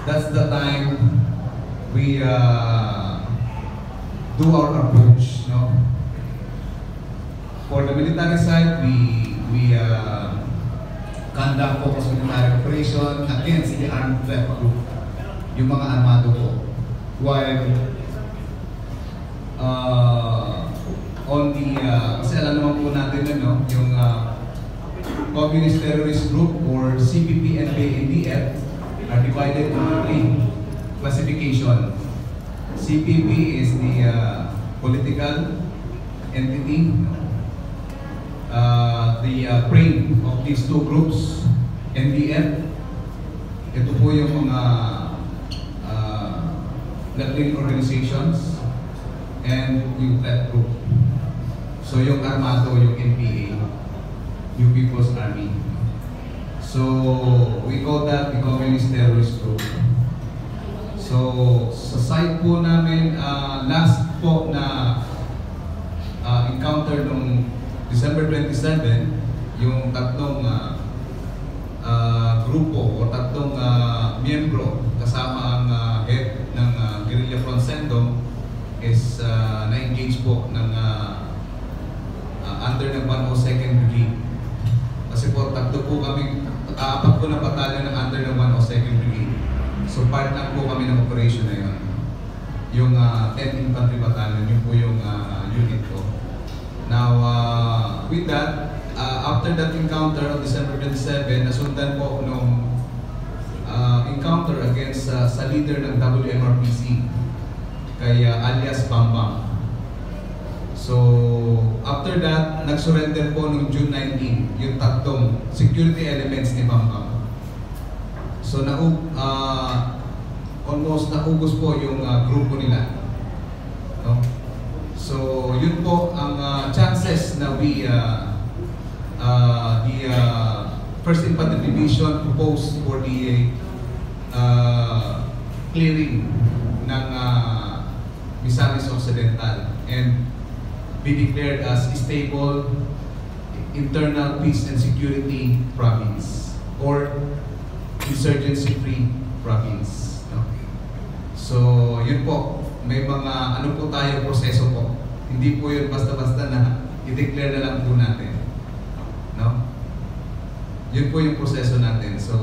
that's the time we do our approach. No? For the military side, we conduct focus military operation against the armed threat group, yung mga armado po. While on the, kasi alam naman po natin no, yung Communist Terrorist Group or CPP and ADF are divided into three classification. CPP is the political entity. The brain of these two groups, NDF, ito po yung mga left-wing organizations, and yung threat group. So yung armado, yung NPA, yung People's Army. So we call that the Communist Terrorist Group. So sa side po namin, last po na encounter nung December 27, yung tatlong grupo o tatlong miyembro kasama ang head ng Guerrilla Front Sendong is na-engage po ng under ng 102nd Brigade. Kasi po tatlo po kami, apat po na batalyon ng under ng 102nd Brigade. So part lang po kami ng operation na yun. Yung 10th Infantry Battalion, yun po yung unit ko. Now, with that, after that encounter on December 27, nasundan po nung encounter against sa leader ng WMRPC, kay alias Bambang. So, after that, nag-surrender po noong June 19, yung tatlong security elements ni Bambang. So, almost naubos po yung grupo nila. No? So, yun po ang chances na we, the 1st Infantry Division proposed for the clearing ng Misamis Occidental and be declared as stable internal peace and security province or insurgency-free province. No? So, yun po. May mga ano po tayo proseso po. Hindi po yun basta-basta na i-declare na lang po natin. No? Yun po yung proseso natin. So,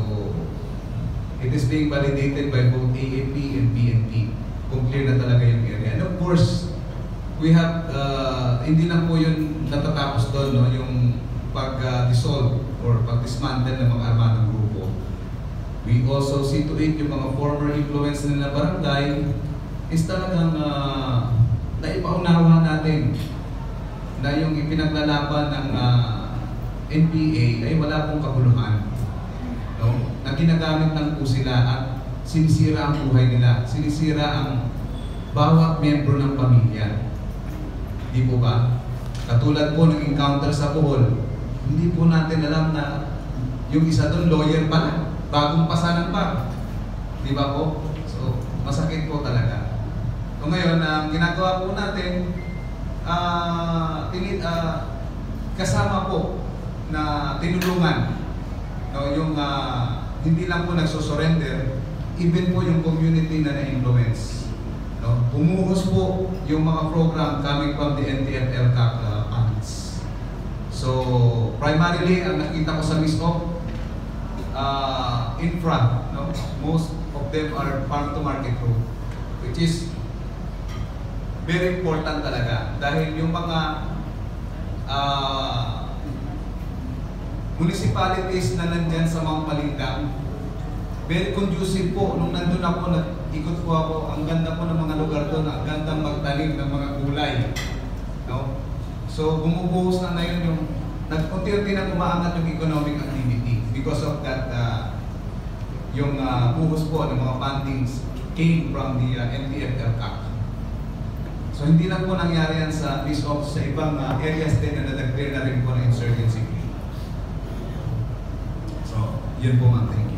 it is being validated by both AAP and PNP kung clear na talaga yung area. And of course, we have, hindi lang po yun natatapos doon, no? Yung pag-dissolve or pag-dismantle ng mga armadong grupo. We also see to it yung mga former influence nila barangay is talagang naipaunawa natin na yung ipinaglalaban ng NPA ay wala pong kabuluhan. No? Na ginagamit lang po sila at sinisira ang buhay nila. Sinisira ang bawat miyembro ng pamilya. Di po ba? Katulad po ng encounter sa Bohol, hindi po natin alam na yung isa doon lawyer pala. Bagong pasanan pa. Di ba po? So, masakit po talaga. So ngayon, ang ginagawa po natin, kasama po na tinulungan, no, yung hindi lang po nagsusurrender, even po yung community na na-influence. No? Bumuhos po yung mga program coming from the NTF-LCAC funds. So, primarily, ang nakita ko sa MISOP, infra, no? Most of them are farm-to-market road, which is very important talaga dahil yung mga municipalities na nandyan sa mga palinggang, very conducive po. Nung nandun ako, nag-ikot po ako, ang ganda po ng mga lugar doon, ang gandang magtanim ng mga gulay. No? So, bumubuhos na ngayon yung, unti-unti na umaangat yung economic activity because of that, yung buhos po ng mga fundings came from the NTF-LCAC. So, hindi lang po nangyari yan sa MISOP, sa ibang areas din na nag-clear na rin po ng insurgency. So, yun po ma'am. Thank you.